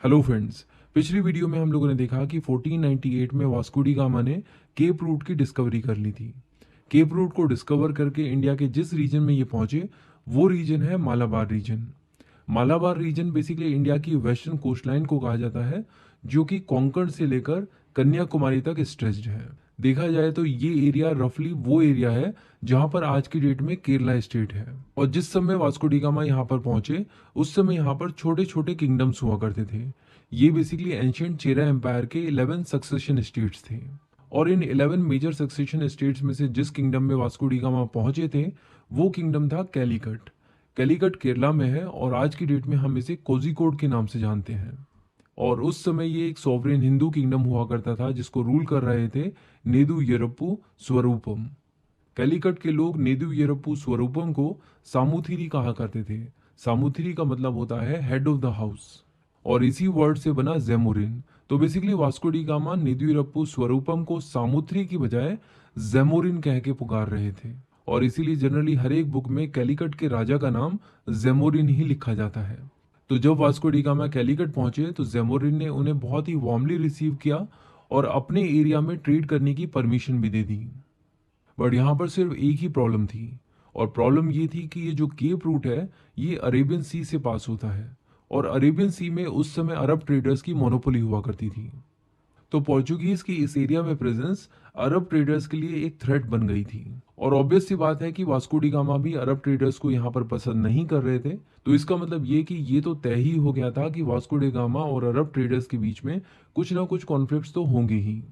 Hello friends. पिछली video में हम लोगों ने देखा कि 1498 में वास्को डी गामा ने केप रूट की डिस्कवरी कर ली थी। केप रूट को डिस्कवर करके इंडिया के जिस रीजन में ये पहुंचे वो रीजन है Malabar region. Malabar region basically India की वेस्टर्न कोस्टलाइन को कहा जाता है, जो कि कोंकण से लेकर कन्याकुमारी तक स्ट्रेच्ड है। देखा जाए तो ये एरिया रफली वो एरिया है जहां पर आज की डेट में केरला स्टेट है। और जिस समय वास्को डी गामा यहाँ पर पहुंचे उस समय यहाँ पर छोटे छोटे किंगडम्स हुआ करते थे। ये बेसिकली एंशियंट चेरा एम्पायर के 11 सक्सेशन स्टेट्स थे। और इन 11 मेजर सक्सेशन स्टेट्स में से जिस किंगडम में वास्को डी गामा पहुंचे थे वो किंगडम था कैलीकट। कैलीकट केरला में है और आज की डेट में हम इसे कोझिकोड के नाम से जानते हैं। और उस समय ये एक सॉवरेन हिंदू किंगडम हुआ करता था जिसको रूल कर रहे थे नेदु येरप्पू स्वरूपम। कैलीकट के लोग नेदु येरप्पू स्वरूपम को सामुथिरी कहा करते थे। सामुथिरी का मतलब होता है हेड ऑफ द हाउस और इसी वर्ड से बना जेमोरिन। तो बेसिकली वास्को डी गामा नेदु येरप्पू स्वरूपम को सामुथ्री की बजाय जेमोरिन कह के पुकार रहे थे। और इसीलिए जनरली हर एक बुक में कैलीकट के राजा का नाम जेमोरिन ही लिखा जाता है। तो जब वास्को डी गामा कैलीकट पहुंचे तो जेमोरिन ने उन्हें बहुत ही वार्मली रिसीव किया और अपने एरिया में ट्रेड करने की परमिशन भी दे दी। बट यहाँ पर सिर्फ एक ही प्रॉब्लम थी, और प्रॉब्लम ये थी कि ये जो केप रूट है ये अरेबियन सी से पास होता है और अरेबियन सी में उस समय अरब ट्रेडर्स की मोनोपोली हुआ करती थी। तो पोर्चुगीज की इस एरिया में प्रेजेंस अरब ट्रेडर्स के लिए एक थ्रेट बन गई थी। और ऑब्वियस सी बात है कि वास्को डी गामा भी अरब ट्रेडर्स को यहाँ पर पसंद नहीं कर रहे थे। तो इसका मतलब ये कि ये तो तय ही हो गया था कि वास्को डी गामा और अरब ट्रेडर्स के बीच में कुछ ना कुछ कॉन्फ्लिक्ट्स तो होंगे ही।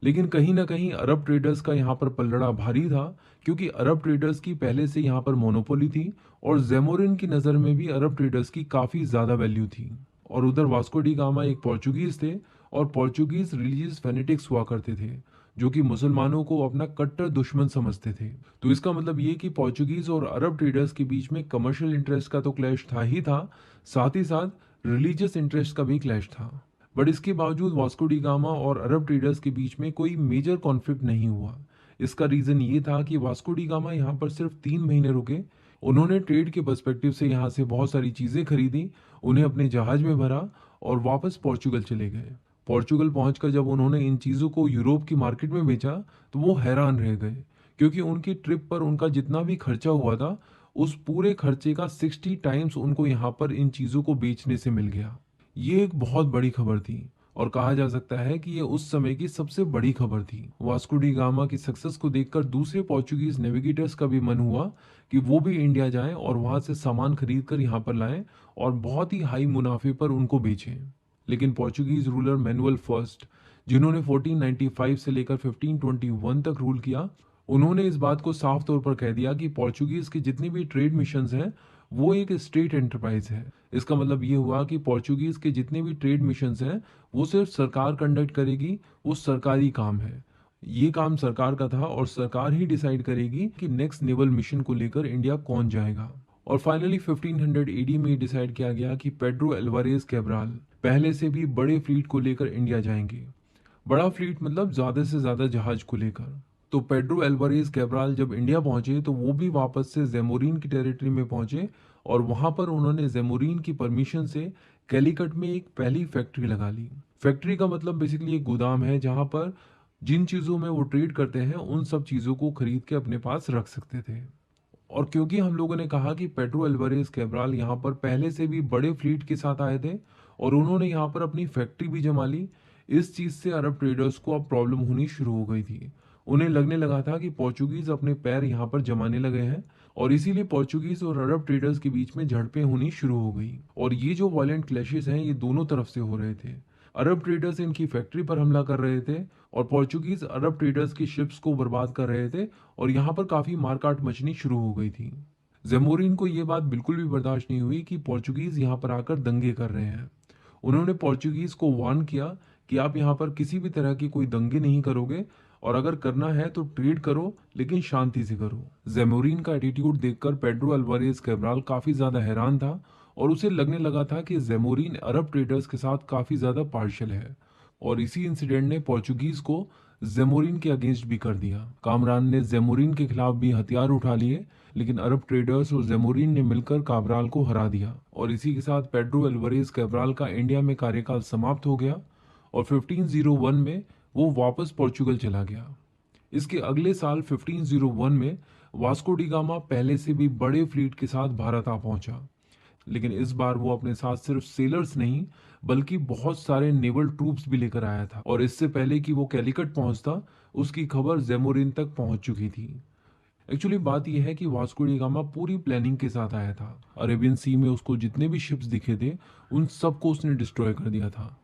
लेकिन कहीं ना कहीं अरब ट्रेडर्स का यहाँ पर पलड़ा भारी था, क्योंकि अरब ट्रेडर्स की पहले से यहाँ पर मोनोपोली थी और जेमोरिन की नज़र में भी अरब ट्रेडर्स की काफ़ी ज़्यादा वैल्यू थी। और उधर वास्को डी गामा एक पोर्चुगीज थे और पोर्चुगीज रिलीजियस फेनेटिक्स हुआ करते थे जो कि मुसलमानों को अपना कट्टर दुश्मन समझते थे। तो इसका मतलब ये कि पोर्चुगीज और अरब ट्रेडर्स के बीच में कमर्शियल इंटरेस्ट का तो क्लैश था ही था, साथ ही साथ रिलीजियस इंटरेस्ट का भी क्लैश था। बट इसके बावजूद वास्को डी गामा और अरब ट्रेडर्स के बीच में कोई मेजर कॉन्फ्लिक्ट नहीं हुआ। इसका रीजन ये था कि वास्को डी गामा यहाँ पर सिर्फ 3 महीने रुके। उन्होंने ट्रेड के पर्सपेक्टिव से यहाँ से बहुत सारी चीजें खरीदी, उन्हें अपने जहाज में भरा और वापस पोर्चुगल चले गए। पोर्चुगल पहुंचकर जब उन्होंने इन चीज़ों को यूरोप की मार्केट में बेचा तो वो हैरान रह गए, क्योंकि उनकी ट्रिप पर उनका जितना भी खर्चा हुआ था उस पूरे खर्चे का 60 टाइम्स उनको यहाँ पर इन चीज़ों को बेचने से मिल गया। ये एक बहुत बड़ी खबर थी और कहा जा सकता है कि ये उस समय की सबसे बड़ी खबर थी। वास्को डी गामा की सक्सेस को देखकर दूसरे पोर्चुगीज नेविगेटर्स का भी मन हुआ कि वो भी इंडिया जाएं और वहां से सामान खरीद कर यहाँ पर लाएं और बहुत ही हाई मुनाफे पर उनको बेचें। लेकिन पोर्चुगीज रूलर मैनुअल फर्स्ट, जिन्होंने 1495 से लेकर 1521 तक रूल किया, उन्होंने इस बात को साफ तौर पर कह दिया कि पोर्चुगीज के जितने भी ट्रेड मिशंस हैं वो एक स्टेट एंटरप्राइज है। इसका मतलब ये हुआ कि पोर्चुगीज के जितने भी ट्रेड मिशंस हैं वो सिर्फ सरकार कंडक्ट करेगी, वो सरकारी काम है। ये काम सरकार का था और सरकार ही डिसाइड करेगी कि नेक्स्ट नेवल मिशन को लेकर इंडिया कौन जाएगा। और फाइनली 1500 एडी में डिसाइड किया गया कि पेड्रो एल्वारेज कैब्राल पहले से भी बड़े फ्लीट को लेकर इंडिया जाएंगे। बड़ा फ्लीट मतलब ज्यादा से ज्यादा जहाज को लेकर। तो पेड्रो एल्वारेज कैब्राल जब इंडिया पहुंचे तो वो भी वापस से जेमोरिन की टेरिटरी में पहुंचे और वहां पर उन्होंने जेमोरिन की परमिशन से कैलीकट में एक पहली फैक्ट्री लगा ली। फैक्ट्री का मतलब बेसिकली एक गोदाम है जहां पर जिन चीजों में वो ट्रेड करते हैं उन सब चीजों को खरीद के अपने पास रख सकते थे। और क्योंकि हम लोगों ने कहा कि पेड्रो एल्वारेज कैब्राल यहाँ पर पहले से भी बड़े फ्लीट के साथ आए थे और उन्होंने यहाँ पर अपनी फैक्ट्री भी जमा ली, इस चीज से अरब ट्रेडर्स को अब प्रॉब्लम होनी शुरू हो गई थी। उन्हें लगने लगा था कि पोर्चुगीज अपने पैर यहाँ पर जमाने लगे हैं और इसीलिए पोर्चुगीज और अरब ट्रेडर्स के बीच में झड़पें होनी शुरू हो गई। और ये जो वायलेंट क्लैशेस हैं ये दोनों तरफ से हो रहे थे। अरब ट्रेडर्स इनकी फैक्ट्री पर हमला कर रहे थे और पोर्चुगीज अरब ट्रेडर्स की शिप्स को बर्बाद कर रहे थे और यहाँ पर काफी मारकाट मचनी शुरू हो गई थी। जेमोरिन को ये बात बिल्कुल भी बर्दाश्त नहीं हुई कि पोर्चुगीज यहाँ पर आकर दंगे कर रहे हैं। उन्होंने पोर्चुगीज को वार्न किया कि आप यहाँ पर किसी भी तरह की कोई दंगे नहीं करोगे और अगर करना है तो ट्रेड करो लेकिन शांति से करो। जेमोरिन का एटीट्यूड देखकर पेड्रो अल्वारेज कैब्राल काफी ज्यादा हैरान था और उसे लगने लगा था कि जेमोरिन अरब ट्रेडर्स के साथ काफी ज्यादा पार्शियल है और इसी इंसिडेंट ने पोर्चुगीज को जेमोरिन के अगेंस्ट भी कर दिया। कामरान ने जेमोरिन के खिलाफ भी हथियार उठा लिए, लेकिन अरब ट्रेडर्स और जेमोरिन ने मिलकर काब्राल को हरा दिया और इसी के साथ पेड्रो एल्वारेज कैब्राल का इंडिया में कार्यकाल समाप्त हो गया और 1501 में वो वापस पोर्चुगल चला गया। इसके अगले साल 1501 में वास्को डी गामा पहले से भी बड़े फ्लीट के साथ भारत आ पहुंचा, लेकिन इस बार वो अपने साथ सिर्फ सेलर्स नहीं बल्कि बहुत सारे नेवल ट्रूप्स भी लेकर आया था और इससे पहले कि वो कैलिकट पहुंचता उसकी खबर जेमोरिन तक पहुंच चुकी थी। एक्चुअली बात यह है कि वास्को डी गामा पूरी प्लानिंग के साथ आया था। अरेबियन सी में उसको जितने भी शिप्स दिखे थे उन सबको उसने डिस्ट्रॉय कर दिया था।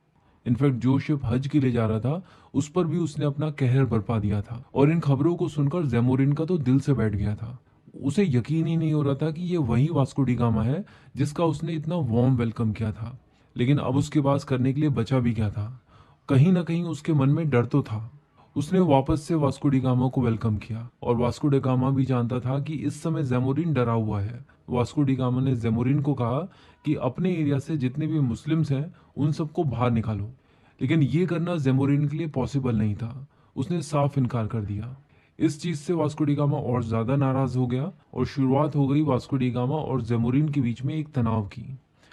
इनफैक्ट जो शिप हज के लिए जा रहा था उस पर भी उसने अपना कहर बरपा दिया था और इन खबरों को सुनकर जेमोरिन का तो दिल से बैठ गया था। उसे यकीन ही नहीं हो रहा था कि ये वही वास्को डी गामा है जिसका उसने इतना वार्म वेलकम किया था। लेकिन अब उसके पास करने के लिए बचा भी क्या था? कहीं ना कहीं उसके मन में डर तो था। उसने वापस से वास्को डी गामा को वेलकम किया और वास्को डी गामा भी जानता था कि इस समय जेमोरिन डरा हुआ है। वास्को डी गामा ने जेमोरिन को कहा कि अपने एरिया से जितने भी मुस्लिम्स हैं उन सबको बाहर निकालो, लेकिन ये करना जेमोरिन के लिए पॉसिबल नहीं था। उसने साफ इनकार कर दिया। इस चीज से वास्को डी गामा और ज्यादा नाराज हो गया और शुरुआत हो गई वास्को डी गामा और जेमोरिन के बीच में एक तनाव की।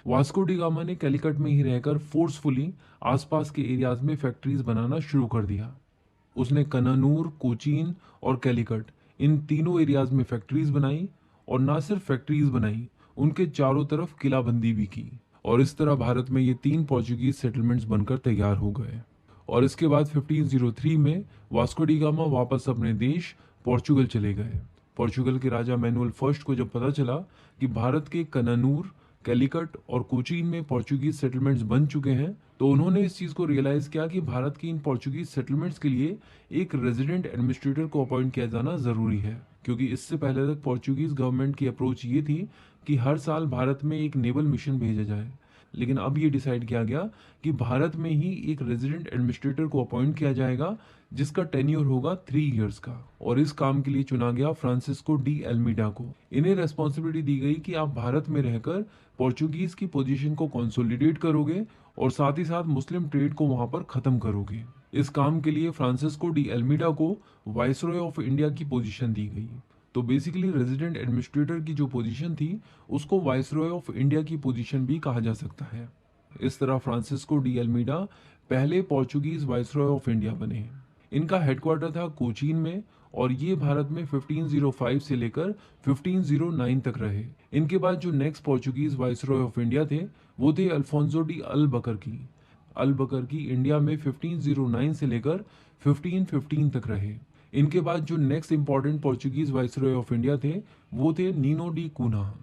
वास्को डी गामा ने कैलिकट में ही रहकर फोर्सफुली आसपास के एरियाज में फैक्ट्रीज बनाना शुरू कर दिया। उसने कनानूर, कोचीन और कैलिकट इन तीनों एरियाज में फैक्ट्रीज बनाई और ना सिर्फ फैक्ट्रीज बनाई, उनके चारों तरफ किलाबंदी भी की और इस तरह भारत में ये 3 पोर्चुगीज सेटलमेंट्स बनकर तैयार हो गए। और इसके बाद 1503 में वास्को डी गामा वापस अपने देश पोर्चुगल चले गए। पोर्चुगल के राजा मैनुअल फर्स्ट को जब पता चला कि भारत के कनानूर, कैलिकट और कोचीन में पोर्चुगीज सेटलमेंट्स बन चुके हैं, तो उन्होंने इस चीज को रियलाइज किया कि भारत की इन पोर्चुगीज सेटलमेंट्स के लिए एक रेजिडेंट एडमिनिस्ट्रेटर को अपॉइंट किया जाना जरूरी है, क्योंकि इससे पहले तक पोर्चुगीज गवर्नमेंट की अप्रोच ये थी कि हर साल भारत में एक नेवल मिशन भेजा जाए। लेकिन अब ये डिसाइड किया गया कि भारत में ही एक रेजिडेंट एडमिनिस्ट्रेटर को अपॉइंट किया जाएगा जिसका टेन्योर होगा 3 इयर्स का, और इस काम के लिए चुना गया फ्रांसिस्को डी एल्मीडा को। इन्हें रेस्पॉन्सिबिलिटी दी गई कि आप भारत में रहकर पोर्चुगीज की पोजीशन को कंसोलिडेट करोगे और साथ ही साथ मुस्लिम ट्रेड को वहां पर खत्म करोगे। इस काम के लिए फ्रांसिस्को डी एल्मीडा को वाइसरॉय ऑफ इंडिया की पोजीशन दी गई। तो बेसिकली रेजिडेंट एडमिनिस्ट्रेटर की जो पोजीशन थी उसको वाइसरॉय ऑफ इंडिया की पोजीशन भी कहा जा सकता है। इस तरह फ्रांसिस्को डी एल्मीडा पहले पोर्चुगीज वाइसरॉय ऑफ इंडिया बने। इनका हेडक्वार्टर था कोचीन में और ये भारत में 1505 से लेकर 1509 तक रहे। इनके बाद जो next Portuguese viceroy of India थे वो थे अल्फोंसो डी अल-बकर की इंडिया में 1509 से लेकर 1515 तक रहे। इनके बाद जो next important Portuguese viceroy of India थे वो थे Nino de Cunha.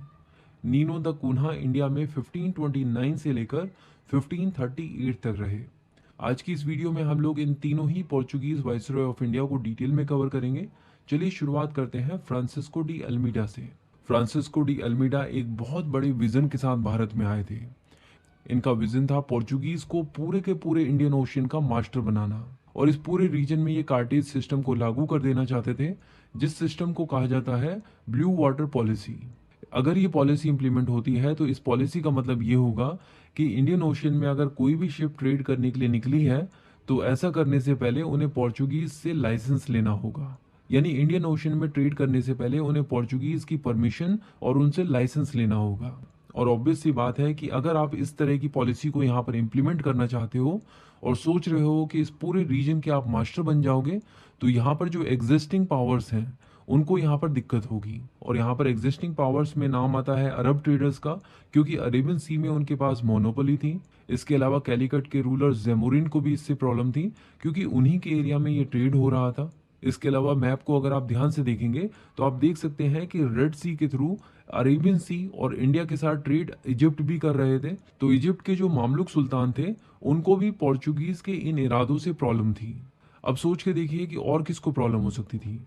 Nino da Cunha India में 1529 से लेकर 1538 तक रहे। आज की इस वीडियो में हम लोग इन तीनों ही पोर्चुगीज वाइसरॉय ऑफ इंडिया को डिटेल में कवर करेंगे। चलिए शुरुआत करते हैं फ्रांसिस्को डी अल्मीडा से। फ्रांसिस्को डी अल्मीडा एक बहुत बड़े विजन के साथ भारत में आए थे। इनका विजन था पोर्चुगीज को पूरे के पूरे इंडियन ओशियन का मास्टर बनाना और इस पूरे रीजन में ये कार्टेज सिस्टम को लागू कर देना चाहते थे, जिस सिस्टम को कहा जाता है ब्लू वाटर पॉलिसी। अगर ये पॉलिसी इंप्लीमेंट होती है तो इस पॉलिसी का मतलब ये होगा कि इंडियन ओशियन में अगर कोई भी शिप ट्रेड करने के लिए निकली है तो ऐसा करने से पहले उन्हें पोर्चुगीज से लाइसेंस लेना होगा। यानी इंडियन ओशियन में ट्रेड करने से पहले उन्हें पोर्चुगीज की परमिशन और उनसे लाइसेंस लेना होगा। और ऑब्वियस सी बात है कि अगर आप इस तरह की पॉलिसी को यहाँ पर इम्प्लीमेंट करना चाहते हो और सोच रहे हो कि इस पूरे रीजन के आप मास्टर बन जाओगे, तो यहाँ पर जो एग्जिस्टिंग पावर्स हैं उनको यहाँ पर दिक्कत होगी। और यहाँ पर एग्जिस्टिंग पावर्स में नाम आता है अरब ट्रेडर्स का, क्योंकि अरेबियन सी में उनके पास मोनोपोली थी। इसके अलावा कैलिकट के रूलर जेमोरिन को भी इससे प्रॉब्लम थी, क्योंकि उन्हीं के एरिया में ये ट्रेड हो रहा था। इसके अलावा मैप को अगर आप ध्यान से देखेंगे तो आप देख सकते हैं कि रेड सी के थ्रू अरेबियन सी और इंडिया के साथ ट्रेड इजिप्ट भी कर रहे थे। तो इजिप्ट के जो मामलुक सुल्तान थे उनको भी पोर्चुगीज के इन इरादों से प्रॉब्लम थी। अब सोच के देखिए कि और किसको प्रॉब्लम हो सकती थी।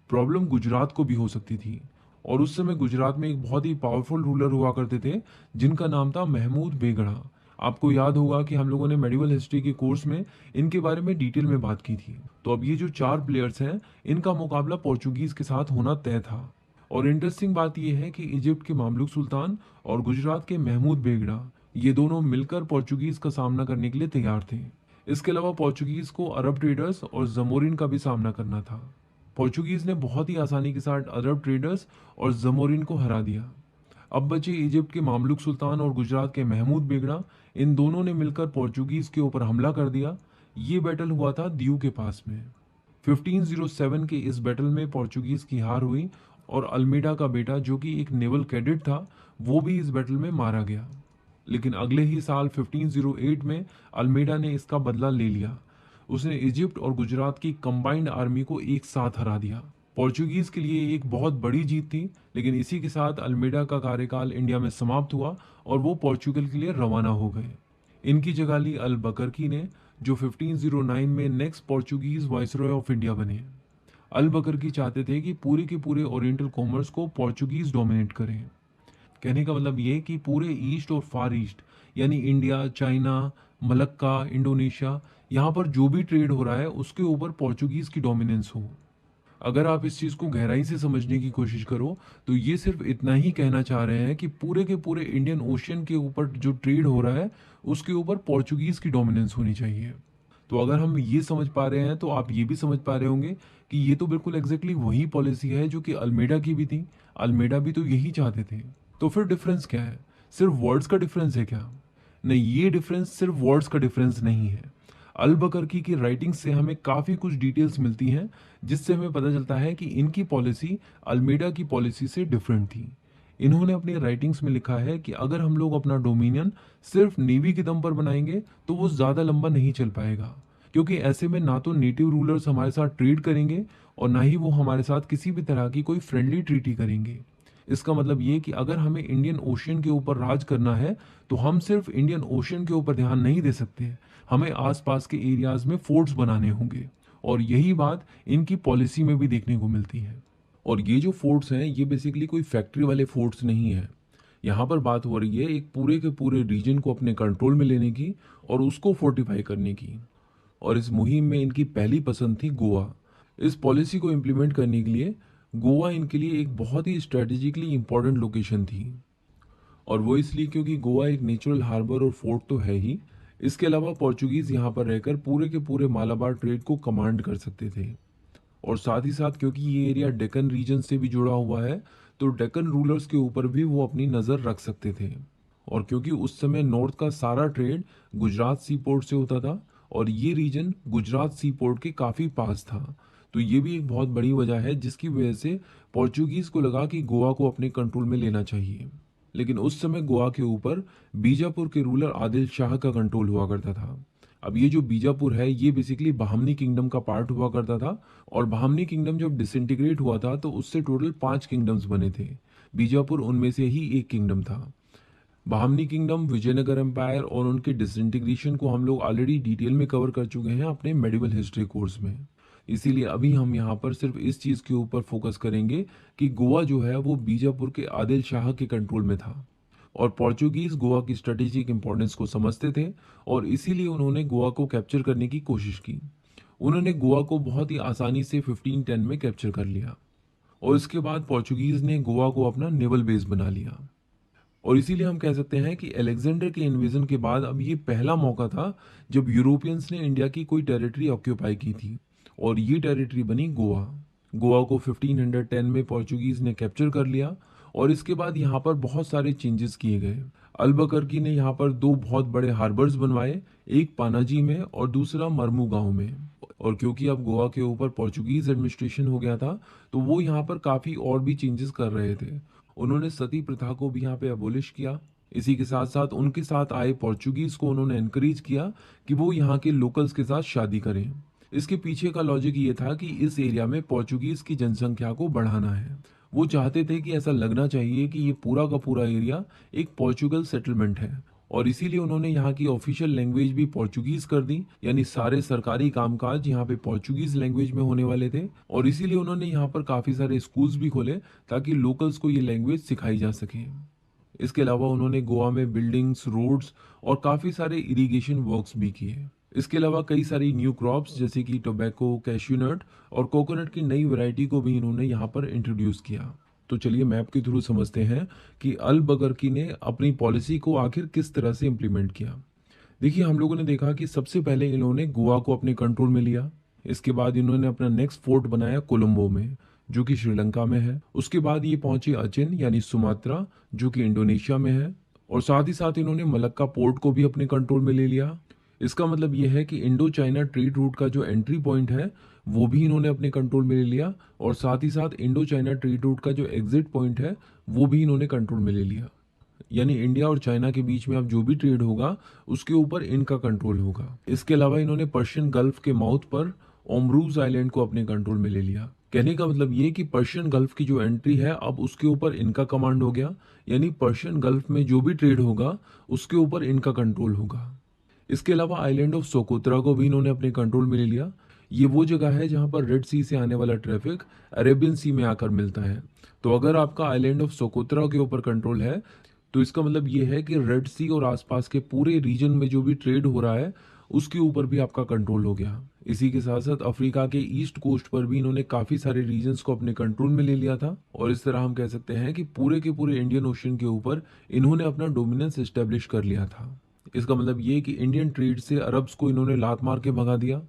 प्रॉब्लम गुजरात को भी हो सकती थी। और उस समय गुजरात में एक बहुत ही पावरफुल रूलर हुआ करते थे जिनका नाम था महमूद बेगड़ा। आपको याद होगा कि हम लोगों ने मेडिवल हिस्ट्री के कोर्स में इनके बारे में डिटेल में बात की थी। तो अब ये जो 4 प्लेयर्स हैं इनका मुकाबला पोर्चुगीज के साथ होना तय था। और इंटरेस्टिंग बात यह है कि इजिप्ट के मामलुक सुल्तान और गुजरात के महमूद बेगड़ा ये दोनों मिलकर पोर्चुगीज का सामना करने के लिए तैयार थे। इसके अलावा पोर्चुगीज को अरब ट्रेडर्स और जमोरिन का भी सामना करना था। पोर्चुगीज ने बहुत ही आसानी के साथ अरब ट्रेडर्स और जमोरिन को हरा दिया। अब बचे इजिप्ट के मामलुक सुल्तान और गुजरात के महमूद बेगड़ा, इन दोनों ने मिलकर पोर्चुगीज के ऊपर हमला कर दिया। ये बैटल हुआ था दीव के पास में। 1507 के इस बैटल में पोर्चुगीज की हार हुई और अल्मेडा का बेटा, जो कि एक नेवल कैडेट था, वो भी इस बैटल में मारा गया। लेकिन अगले ही साल 1508 में अल्मेडा ने इसका बदला ले लिया। उसने इजिप्ट और गुजरात की कंबाइंड आर्मी को एक साथ हरा दिया। पोर्चुगीज के लिए एक बहुत बड़ी जीत थी, लेकिन इसी के साथ अल्मेडा का कार्यकाल इंडिया में समाप्त हुआ और वो पोर्चुगल के लिए रवाना हो गए। इनकी जगह ली अल बकरकी ने, जो 1509 में next Portuguese viceroy of India बने। अल बकरकी चाहते थे कि पूरे के पूरे ओरिएंटल कॉमर्स को पोर्चुगीज डोमिनेट करें। कहने का मतलब ये कि पूरे ईस्ट और फार ईस्ट, यानी इंडिया, चाइना, मलक्का, इंडोनेशिया, यहाँ पर जो भी ट्रेड हो रहा है उसके ऊपर पोर्चुगीज की डोमिनेंस हो। अगर आप इस चीज को गहराई से समझने की कोशिश करो तो ये सिर्फ इतना ही कहना चाह रहे हैं कि पूरे के पूरे इंडियन ओशियन के ऊपर जो ट्रेड हो रहा है उसके ऊपर पोर्चुगीज की डोमिनेंस होनी चाहिए। तो अगर हम ये समझ पा रहे हैं तो आप ये भी समझ पा रहे होंगे कि ये तो बिल्कुल एग्जैक्टली वही पॉलिसी है जो कि अल्मेडा की भी थी। अल्मेडा भी तो यही चाहते थे। तो फिर डिफरेंस क्या है? सिर्फ वर्ड्स का डिफरेंस है क्या? नहीं, ये डिफरेंस सिर्फ वर्ड्स का डिफरेंस नहीं है। अल बकरकी की राइटिंग से हमें काफ़ी कुछ डिटेल्स मिलती हैं, जिससे हमें पता चलता है कि इनकी पॉलिसी अल्मेडा की पॉलिसी से डिफरेंट थी। इन्होंने अपनी राइटिंग्स में लिखा है कि अगर हम लोग अपना डोमिनियन सिर्फ नेवी के दम पर बनाएंगे तो वो ज़्यादा लंबा नहीं चल पाएगा, क्योंकि ऐसे में ना तो नेटिव रूलर्स हमारे साथ ट्रेड करेंगे और ना ही वो हमारे साथ किसी भी तरह की कोई फ्रेंडली ट्रीटी करेंगे। इसका मतलब ये कि अगर हमें इंडियन ओशियन के ऊपर राज करना है तो हम सिर्फ इंडियन ओशियन के ऊपर ध्यान नहीं दे सकते, हमें आसपास के एरियाज में फोर्ट्स बनाने होंगे। और यही बात इनकी पॉलिसी में भी देखने को मिलती है। और ये जो फोर्ट्स हैं ये बेसिकली कोई फैक्ट्री वाले फोर्ट्स नहीं है। यहाँ पर बात हो रही है एक पूरे के पूरे रीजन को अपने कंट्रोल में लेने की और उसको फोर्टिफाई करने की। और इस मुहिम में इनकी पहली पसंद थी गोवा। इस पॉलिसी को इम्प्लीमेंट करने के लिए गोवा इनके लिए एक बहुत ही स्ट्रेटेजिकली इंपॉर्टेंट लोकेशन थी। और वो इसलिए क्योंकि गोवा एक नेचुरल हार्बर और फोर्ट तो है ही, इसके अलावा पोर्चुगीज यहाँ पर रहकर पूरे के पूरे मालाबार ट्रेड को कमांड कर सकते थे। और साथ ही साथ क्योंकि ये एरिया डेक्कन रीजन से भी जुड़ा हुआ है तो डेक्कन रूलर्स के ऊपर भी वो अपनी नज़र रख सकते थे। और क्योंकि उस समय नॉर्थ का सारा ट्रेड गुजरात सी पोर्ट से होता था और ये रीजन गुजरात सी पोर्ट के काफ़ी पास था, तो ये भी एक बहुत बड़ी वजह है जिसकी वजह से पोर्चुगीज को लगा कि गोवा को अपने कंट्रोल में लेना चाहिए। लेकिन उस समय गोवा के ऊपर बीजापुर के रूलर आदिल शाह का कंट्रोल हुआ करता था। अब ये जो बीजापुर है ये बेसिकली बहामनी किंगडम का पार्ट हुआ करता था और बहामनी किंगडम जब डिसइंटीग्रेट हुआ था तो उससे टोटल 5 किंगडम्स बने थे। बीजापुर उनमें से ही एक किंगडम था। बहामनी किंगडम, विजयनगर एम्पायर और उनके डिसइंटीग्रेशन को हम लोग ऑलरेडी डिटेल में कवर कर चुके हैं अपने मेडिवल हिस्ट्री कोर्स में। इसीलिए अभी हम यहाँ पर सिर्फ इस चीज़ के ऊपर फोकस करेंगे कि गोवा जो है वो बीजापुर के आदिल शाह के कंट्रोल में था और पोर्चुगीज गोवा की स्ट्रेटेजिक इंपॉर्टेंस को समझते थे और इसीलिए उन्होंने गोवा को कैप्चर करने की कोशिश की। उन्होंने गोवा को बहुत ही आसानी से 1510 में कैप्चर कर लिया और इसके बाद पोर्चुगीज ने गोवा को अपना नेवल बेस बना लिया। और इसीलिए हम कह सकते हैं कि अलेक्जेंडर के इन्वेजन के बाद अब ये पहला मौका था जब यूरोपियंस ने इंडिया की कोई टेरिटरी ऑक्यूपाई की थी और ये टेरिटरी बनी गोवा। गोवा को 1510 में पोर्चुगीज ने कैप्चर कर लिया और इसके बाद यहाँ पर बहुत सारे चेंजेस किए गए। अल्बकरकी ने यहाँ पर 2 बहुत बड़े हार्बर्स बनवाए, एक पानाजी में और दूसरा मरमू गांव में। और क्योंकि अब गोवा के ऊपर पोर्चुगीज एडमिनिस्ट्रेशन हो गया था तो वो यहाँ पर काफ़ी और भी चेंजेस कर रहे थे। उन्होंने सती प्रथा को भी यहाँ पे अबोलिश किया। इसी के साथ साथ उनके साथ आए पोर्चुगीज को उन्होंने एनकरेज किया कि वो यहाँ के लोकल्स के साथ शादी करें। इसके पीछे का लॉजिक ये था कि इस एरिया में पोर्चुगीज की जनसंख्या को बढ़ाना है। वो चाहते थे कि ऐसा लगना चाहिए कि ये पूरा का पूरा एरिया एक पोर्चुगल सेटलमेंट है और इसीलिए उन्होंने यहाँ की ऑफिशियल लैंग्वेज भी पोर्चुगीज कर दी, यानी सारे सरकारी कामकाज यहाँ पे पोर्चुगीज लैंग्वेज में होने वाले थे। और इसीलिए उन्होंने यहाँ पर काफ़ी सारे स्कूल्स भी खोले ताकि लोकल्स को ये लैंग्वेज सिखाई जा सके। इसके अलावा उन्होंने गोवा में बिल्डिंग्स, रोड्स और काफ़ी सारे इरिगेशन वर्क्स भी किए। इसके अलावा कई सारी न्यू क्रॉप्स जैसे कि टोबैको, कैश्यूनट और कोकोनट की नई वैरायटी को भी इन्होंने यहाँ पर इंट्रोड्यूस किया। तो चलिए मैप के थ्रू समझते हैं कि अल बगरकी ने अपनी पॉलिसी को आखिर किस तरह से इम्प्लीमेंट किया। देखिए, हम लोगों ने देखा कि सबसे पहले इन्होंने गोवा को अपने कंट्रोल में लिया। इसके बाद इन्होंने अपना नेक्स्ट फोर्ट बनाया कोलंबो में, जो कि श्रीलंका में है। उसके बाद ये पहुंचे अचिन यानी सुमात्रा, जो कि इंडोनेशिया में है। और साथ ही साथ इन्होंने मलक्का पोर्ट को भी अपने कंट्रोल में ले लिया। इसका मतलब ये है कि इंडो चाइना ट्रेड रूट का जो एंट्री पॉइंट है वो भी इन्होंने अपने कंट्रोल में ले लिया, और साथ ही साथ इंडो चाइना ट्रेड रूट का जो एग्जिट पॉइंट है वो भी इन्होंने कंट्रोल में ले लिया। यानी इंडिया और चाइना के बीच में अब जो भी ट्रेड होगा उसके ऊपर इनका कंट्रोल होगा। इसके अलावा इन्होंने पर्शियन गल्फ के माउथ पर ओमरूज आइलैंड को अपने कंट्रोल में ले लिया। कहने का मतलब ये कि पर्शियन गल्फ की जो एंट्री है अब उसके ऊपर इनका कमांड हो गया, यानी पर्शियन गल्फ में जो भी ट्रेड होगा उसके ऊपर इनका कंट्रोल होगा। इसके अलावा आइलैंड ऑफ सोकोत्रा को भी इन्होंने अपने कंट्रोल में ले लिया। ये वो जगह है जहां पर रेड सी से आने वाला ट्रैफिक अरेबियन सी में आकर मिलता है। तो अगर आपका आइलैंड ऑफ सोकोत्रा के ऊपर कंट्रोल है तो इसका मतलब ये है कि रेड सी और आसपास के पूरे रीजन में जो भी ट्रेड हो रहा है उसके ऊपर भी आपका कंट्रोल हो गया। इसी के साथ साथ अफ्रीका के ईस्ट कोस्ट पर भी इन्होंने काफी सारे रीजन्स को अपने कंट्रोल में ले लिया था। और इस तरह हम कह सकते हैं कि पूरे के पूरे इंडियन ओशन के ऊपर इन्होंने अपना डोमिनेंस एस्टेब्लिश कर लिया था। इसका मतलब ये कि इंडियन ट्रेड से अरब्स को इन्होंने लात मार के भगा दिया।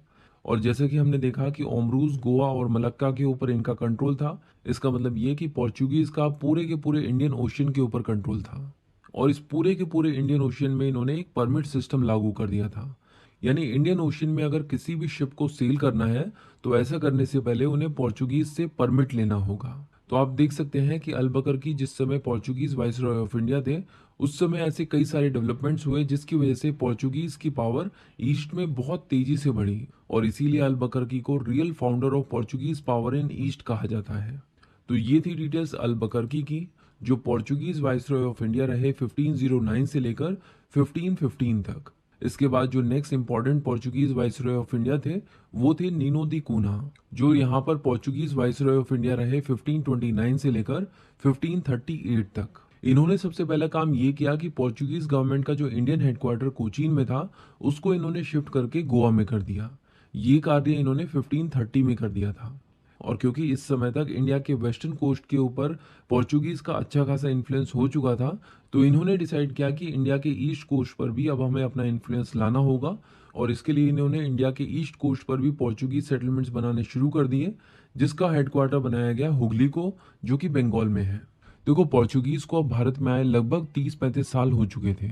और जैसे कि हमने देखा कि ओमरूज, गोवा और मलक्का के ऊपर इनका कंट्रोल था, इसका मतलब ये कि पोर्चुगीज का पूरे के पूरे इंडियन ओशन के ऊपर कंट्रोल था। और इस पूरे के पूरे इंडियन ओशन में इन्होंने एक परमिट सिस्टम लागू कर दिया था। यानी इंडियन ओशन में अगर किसी भी शिप को सेल करना है तो ऐसा करने से पहले उन्हें पोर्चुगीज से परमिट लेना होगा। तो आप देख सकते हैं कि अलबकर जिस समय पोर्चुगीज वाइसरॉय ऑफ इंडिया थे उस समय ऐसे कई सारे डेवलपमेंट्स हुए जिसकी वजह से पोर्चुगीज की पावर ईस्ट में बहुत तेजी से बढ़ी, और इसीलिए अलबकर को real founder of Portuguese power in east कहा जाता है। तो ये थी डिटेल्स अलबकर की, जो पोर्चुगीज वाइसरॉय ऑफ इंडिया रहे 1509 से लेकर 1515 तक। इसके बाद जो next important Portuguese viceroy of India थे वो थे नीनो दी कूना, जो यहाँ पर पोर्चुगीज वाइसरॉय ऑफ इंडिया रहे 1529 से लेकर 1538 तक। इन्होंने सबसे पहला काम ये किया कि पोर्चुगीज गवर्नमेंट का जो इंडियन हेडक्वार्टर कोचीन में था उसको इन्होंने शिफ्ट करके गोवा में कर दिया। ये कार्य इन्होंने 1530 में कर दिया था। और क्योंकि इस समय तक इंडिया के वेस्टर्न कोस्ट के ऊपर पोर्चुगीज का अच्छा खासा इन्फ्लुएंस हो चुका था, तो इन्होंने डिसाइड किया कि इंडिया के ईस्ट कोस्ट पर भी अब हमें अपना इन्फ्लुएंस लाना होगा। और इसके लिए इन्होंने इंडिया के ईस्ट कोस्ट पर भी पोर्चुगीज सेटलमेंट्स बनाने शुरू कर दिए, जिसका हेडक्वार्टर बनाया गया हुगली को, जो कि बंगाल में है। देखो, पोर्चुगीज को अब भारत में आए लगभग 30-35 साल हो चुके थे।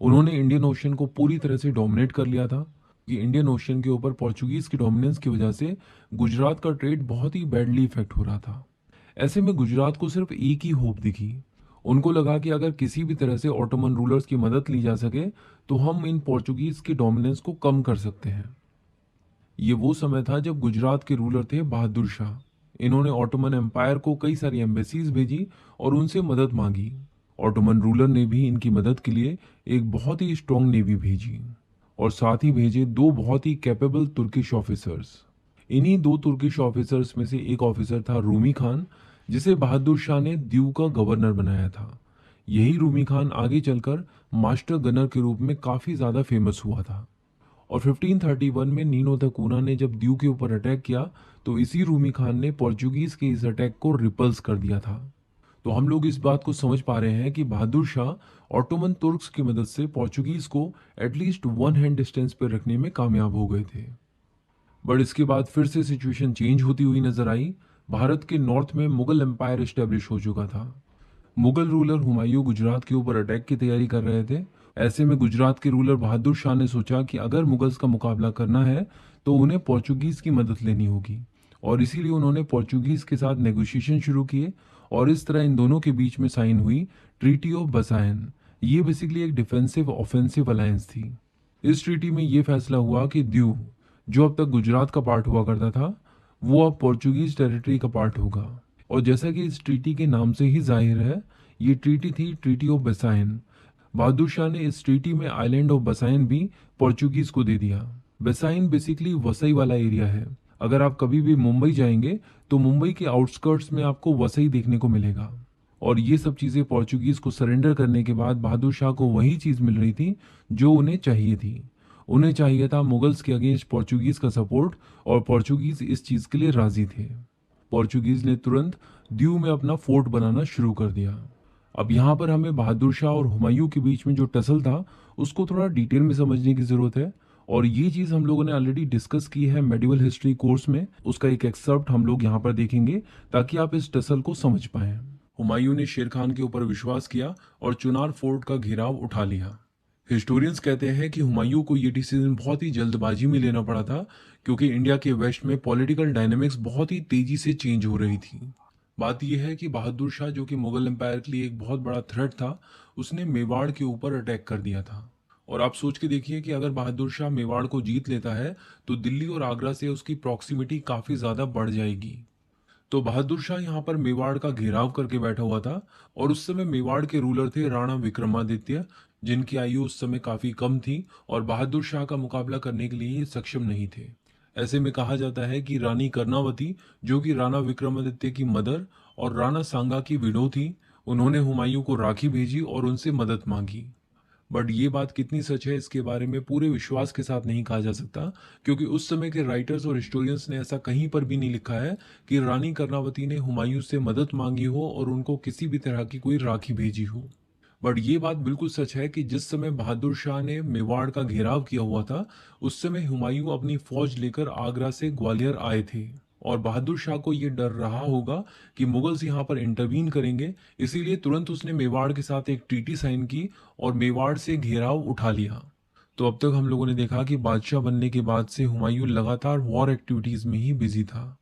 उन्होंने इंडियन ओशन को पूरी तरह से डोमिनेट कर लिया था कि इंडियन ओशन के ऊपर पोर्चुगीज की डोमिनेंस की वजह से गुजरात का ट्रेड बहुत ही बैडली इफेक्ट हो रहा था। ऐसे में गुजरात को सिर्फ एक ही होप दिखी। उनको लगा कि अगर किसी भी तरह से ऑटोमन रूलर्स की मदद ली जा सके तो हम इन पोर्चुगीज की डोमिनेंस को कम कर सकते हैं। ये वो समय था जब गुजरात के रूलर थे बहादुर शाह। इन्होंने ऑटोमन एम्पायर को कई सारी एम्बेसीज भेजी और उनसे मदद मांगी। ऑटोमन रूलर ने भी इनकी मदद के लिए एक बहुत ही स्ट्रॉन्ग नेवी भेजी, और साथ ही भेजे दो बहुत ही कैपेबल तुर्किश ऑफिसर्स। इन्हीं दो तुर्किश ऑफिसर्स में से एक ऑफिसर था रूमी खान, जिसे बहादुर शाह ने दीव का गवर्नर बनाया था। यही रूमी खान आगे चलकर मास्टर गनर के रूप में काफी ज्यादा फेमस हुआ था। और 1531 में नीनो द कूना ने जब दीव के ऊपर अटैक किया तो इसी रूमी खान ने पोर्चुगीज के इस अटैक को रिपल्स कर दिया था। तो हम लोग इस बात को समझ पा रहे हैं कि बहादुर शाह ऑटोमन तुर्क्स की मदद से पोर्चुगीज को एटलीस्ट वन हैंड डिस्टेंस पर रखने में कामयाब हो गए थे। बट इसके बाद फिर से सिचुएशन चेंज होती हुई नजर आई। भारत के नॉर्थ में मुगल एम्पायर एस्टेब्लिश हो चुका था। मुगल रूलर हुमायूं गुजरात के ऊपर अटैक की तैयारी कर रहे थे। ऐसे में गुजरात के रूलर बहादुर शाह ने सोचा कि अगर मुगल्स का मुकाबला करना है तो उन्हें पोर्चुगीज की मदद लेनी होगी, और इसीलिए उन्होंने पोर्चुगीज के साथ नेगोशिएशन शुरू किए, और इस तरह इन दोनों के बीच में साइन हुई ट्रीटी ऑफ बसायन। ये बेसिकली एक डिफेंसिव ऑफेंसिव अलायंस थी। इस ट्रीटी में ये फैसला हुआ कि दीव, जो अब तक गुजरात का पार्ट हुआ करता था, वो अब पोर्चुगीज टेरिटरी का पार्ट होगा। और जैसा कि इस ट्रीटी के नाम से ही जाहिर है, ये ट्रीटी थी ट्रीटी ऑफ बसायन। बहादुर शाह ने इस ट्रीटी में आइलैंड ऑफ बसायन भी पोर्चुगीज को दे दिया। बसाइन बेसिकली वसई वाला एरिया है। अगर आप कभी भी मुंबई जाएंगे तो मुंबई के आउटस्कर्ट्स में आपको वसई देखने को मिलेगा। और ये सब चीजें पोर्चुगीज को सरेंडर करने के बाद बहादुर शाह को वही चीज मिल रही थी जो उन्हें चाहिए थी। उन्हें चाहिए था मुगल्स के अगेंस्ट पोर्चुगीज का सपोर्ट, और पोर्चुगीज इस चीज के लिए राजी थे। पोर्चुगीज ने तुरंत दीव में अपना फोर्ट बनाना शुरू कर दिया। अब यहाँ पर हमें बहादुर शाह और हुमायूं के बीच में जो टसल था उसको थोड़ा डिटेल में समझने की ज़रूरत है। और ये चीज़ हम लोगों ने ऑलरेडी डिस्कस की है मेडिवल हिस्ट्री कोर्स में, उसका एक एक्सर्प्ट हम लोग यहाँ पर देखेंगे ताकि आप इस टसल को समझ पाएं। हुमायूं ने शेर खान के ऊपर विश्वास किया और चुनार फोर्ट का घेराव उठा लिया। हिस्टोरियंस कहते हैं कि हुमायूं को ये डिसीजन बहुत ही जल्दबाजी में लेना पड़ा था, क्योंकि इंडिया के वेस्ट में पॉलिटिकल डायनेमिक्स बहुत ही तेजी से चेंज हो रही थी। बात यह है कि बहादुर शाह, जो कि मुगल एम्पायर के लिए एक बहुत बड़ा थ्रेट था, उसने मेवाड़ के ऊपर अटैक कर दिया था। और आप सोच के देखिए कि अगर बहादुर शाह मेवाड़ को जीत लेता है तो दिल्ली और आगरा से उसकी प्रॉक्सिमिटी काफ़ी ज़्यादा बढ़ जाएगी। तो बहादुर शाह यहाँ पर मेवाड़ का घेराव करके बैठा हुआ था। और उस समय मेवाड़ के रूलर थे राणा विक्रमादित्य, जिनकी आयु उस समय काफ़ी कम थी और बहादुर शाह का मुकाबला करने के लिए ये सक्षम नहीं थे। ऐसे में कहा जाता है कि रानी कर्णावती, जो कि राणा विक्रमादित्य की मदर और राणा सांगा की विडो थी, उन्होंने हुमायूं को राखी भेजी और उनसे मदद मांगी। बट ये बात कितनी सच है इसके बारे में पूरे विश्वास के साथ नहीं कहा जा सकता, क्योंकि उस समय के राइटर्स और हिस्टोरियंस ने ऐसा कहीं पर भी नहीं लिखा है कि रानी कर्णावती ने हुमायूं से मदद मांगी हो और उनको किसी भी तरह की कोई राखी भेजी हो। बट ये बात बिल्कुल सच है कि जिस समय बहादुर शाह ने मेवाड़ का घेराव किया हुआ था, उस समय हुमायूं अपनी फौज लेकर आगरा से ग्वालियर आए थे। और बहादुर शाह को ये डर रहा होगा कि मुगल्स यहाँ पर इंटरवीन करेंगे, इसीलिए तुरंत उसने मेवाड़ के साथ एक ट्रीटी साइन की और मेवाड़ से घेराव उठा लिया। तो अब तक हम लोगों ने देखा कि बादशाह बनने के बाद से हुमायूं लगातार वॉर एक्टिविटीज में ही बिजी था।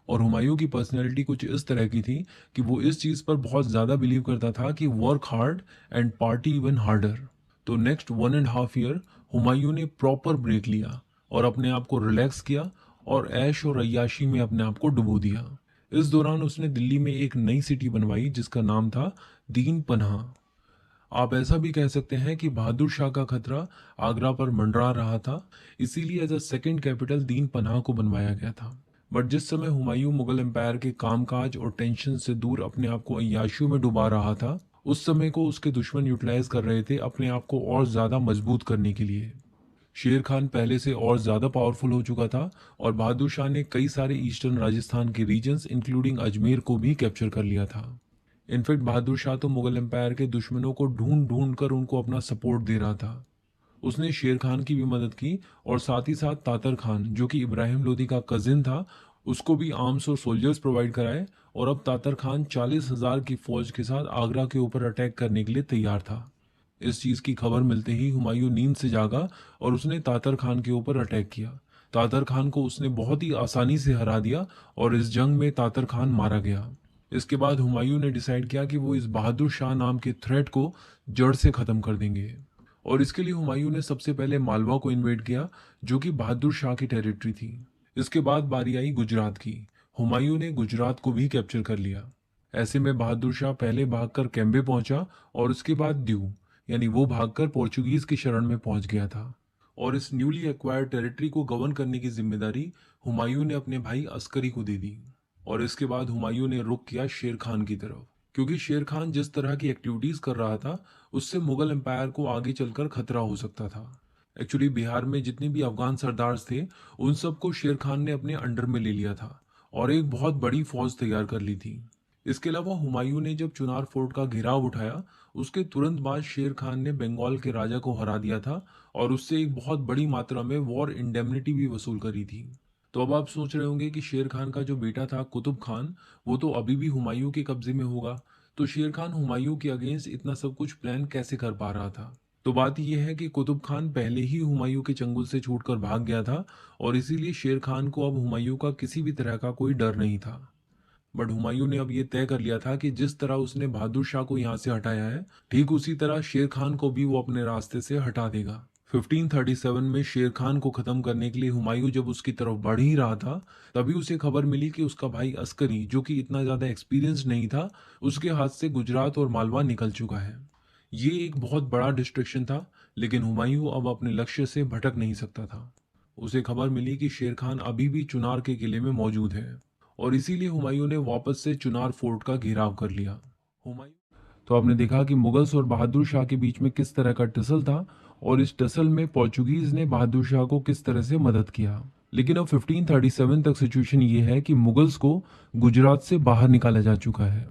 और हुमायूं की पर्सनैलिटी कुछ इस तरह की थी कि वो इस चीज़ पर बहुत ज़्यादा बिलीव करता था कि work hard and party even harder. तो नेक्स्ट 1.5 ईयर हुमायूं ने प्रॉपर ब्रेक लिया और अपने आप को रिलैक्स किया और ऐश और अय्याशी में अपने आप को डुबो दिया। इस दौरान उसने दिल्ली में एक नई सिटी बनवाई जिसका नाम था दीन पनाह। आप ऐसा भी कह सकते हैं कि बहादुर शाह का खतरा आगरा पर मंडरा रहा था, इसीलिए एज अ सेकेंड कैपिटल दीन पनाह को बनवाया गया था। बट जिस समय हुमायूं मुगल एम्पायर के कामकाज और टेंशन से दूर अपने आप को अय्याशियों में डुबा रहा था, उस समय को उसके दुश्मन यूटिलाइज कर रहे थे अपने आप को और ज्यादा मजबूत करने के लिए। शेर खान पहले से और ज्यादा पावरफुल हो चुका था और बहादुर शाह ने कई सारे ईस्टर्न राजस्थान के रीजन्स इंक्लूडिंग अजमेर को भी कैप्चर कर लिया था। इनफैक्ट बहादुर शाह तो मुगल एम्पायर के दुश्मनों को ढूंढ ढूंढ कर उनको अपना सपोर्ट दे रहा था। उसने शेर खान की भी मदद की और साथ ही साथ तातर खान, जो कि इब्राहिम लोदी का कजिन था, उसको भी आर्म्स और सोल्जर्स प्रोवाइड कराए। और अब तातर खान 40,000 की फौज के साथ आगरा के ऊपर अटैक करने के लिए तैयार था। इस चीज की खबर मिलते ही हुमायूं नींद से जागा और उसने तातर खान के ऊपर अटैक किया। तातर खान को उसने बहुत ही आसानी से हरा दिया और इस जंग में तातर खान मारा गया। इसके बाद हुमायूं ने डिसाइड किया कि वो इस बहादुर शाह नाम के थ्रेट को जड़ से खत्म कर देंगे। और इसके लिए हुमायूं ने सबसे पहले मालवा को इन्वेड किया, जो कि बहादुर शाह की टेरिटरी थी। इसके बाद बारी आई गुजरात की। हुमायूं ने गुजरात को भी कैप्चर कर लिया। ऐसे में बहादुर शाह पहले भागकर कैम्बे पहुंचा और उसके बाद दीव, यानी वो भागकर पोर्चुगीज की शरण में पहुंच गया था। और इस न्यूली एक्वायर्ड टेरिटरी को गवर्न करने की जिम्मेदारी हुमायूं ने अपने भाई अस्करी को दे दी। और इसके बाद हुमायूं ने रुख किया शेर खान की तरफ, क्योंकि शेर खान जिस तरह की एक्टिविटीज कर रहा था उससे मुगल एम्पायर को आगे चलकर खतरा हो सकता था। एक्चुअली बिहार में जितने भी अफगान सरदार्स थे उन सबको शेर खान ने अपने अंडर में ले लिया था और एक बहुत बड़ी फौज तैयार कर ली थी। इसके अलावा हुमायूं ने जब चुनार फोर्ट का घेराव उठाया, उसके तुरंत बाद शेर खान ने बंगाल के राजा को हरा दिया था और उससे एक बहुत बड़ी मात्रा में वॉर इंडेमनिटी भी वसूल करी थी। तो अब आप सोच रहे होंगे कि शेर खान का जो बेटा था कुतुब खान, वो तो अभी भी हुमायूं के कब्जे में होगा, तो शेर खान हुमायूं के अगेंस्ट इतना सब कुछ प्लान कैसे कर पा रहा था। तो बात यह है कि कुतुब खान पहले ही हुमायूं के चंगुल से छूटकर भाग गया था और इसीलिए शेर खान को अब हुमायूं का किसी भी तरह का कोई डर नहीं था। बट हुमायूं ने अब ये तय कर लिया था कि जिस तरह उसने बहादुर शाह को यहाँ से हटाया है, ठीक उसी तरह शेर खान को भी वो अपने रास्ते से हटा देगा। 1537 में शेर खान को खत्म करने के लिए हुमायूं जब उसकी तरफ बढ़ ही रहा था, तभी उसे खबर मिली कि उसका भाई अस्करी, जो कि इतना ज्यादा एक्सपीरियंस नहीं था, उसके हाथ से गुजरात और मालवा निकल चुका है। ये एक बहुत बड़ा डिस्ट्रैक्शन था, लेकिन हुमायूं अब अपने लक्ष्य से भटक नहीं सकता था। उसे खबर मिली कि शेर खान अभी भी चुनार के किले में मौजूद है और इसीलिए हुमायूं ने वापस से चुनार फोर्ट का घेराव कर लिया। हुमायूं तो आपने देखा कि मुगल्स और बहादुर शाह के बीच में किस तरह का टसल था और इस टसल में पोर्चुगीज ने बहादुर शाह को किस तरह से मदद किया। लेकिन अब 1537 तक सिचुएशन ये है कि मुगल्स को गुजरात से बाहर निकाला जा चुका है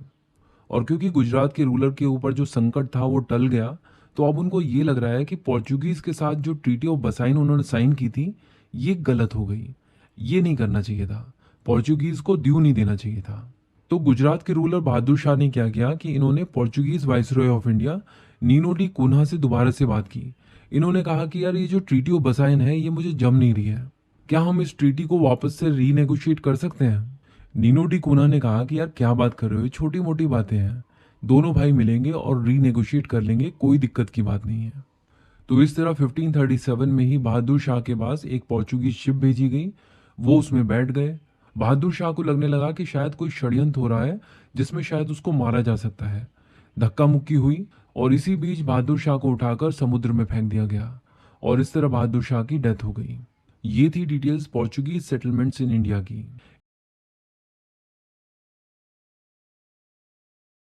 और क्योंकि गुजरात के रूलर के ऊपर जो संकट था वो टल गया, तो अब उनको ये लग रहा है कि पोर्चुगीज के साथ जो ट्रीटी ऑफ बसाइन उन्होंने साइन की थी ये गलत हो गई, ये नहीं करना चाहिए था, पोर्चुगीज को ड्यू नहीं देना चाहिए था। तो गुजरात के रूलर बहादुर शाह ने क्या किया कि इन्होंने Portuguese viceroy of India Nuno da Cunha से दोबारा से बात की। इन्होंने कहा कि यार ये जो ट्रीटी ऑफ बसाइन है ये मुझे जम नहीं रही है, क्या हम इस ट्रीटी को वापस से रीनेगोशिएट कर सकते हैं। नीनो डी कुन्हा ने कहा कि यार क्या बात कर रहे हो, छोटी मोटी बातें हैं, दोनों भाई मिलेंगे और रीनेगोशिएट कर लेंगे, कोई दिक्कत की बात नहीं है। तो इस तरह 1537 में ही बहादुर शाह के पास एक पोर्चुगीज शिप भेजी गई, वो उसमें बैठ गए। बहादुर शाह को लगने लगा कि शायद कोई षड्यंत्र हो रहा है जिसमें शायद उसको मारा जा सकता है। धक्का मुक्की हुई और इसी बीच बहादुर शाह को उठाकर समुद्र में फेंक दिया गया और इस तरह बहादुर शाह की डेथ हो गई। ये थी details Portuguese settlements in India की।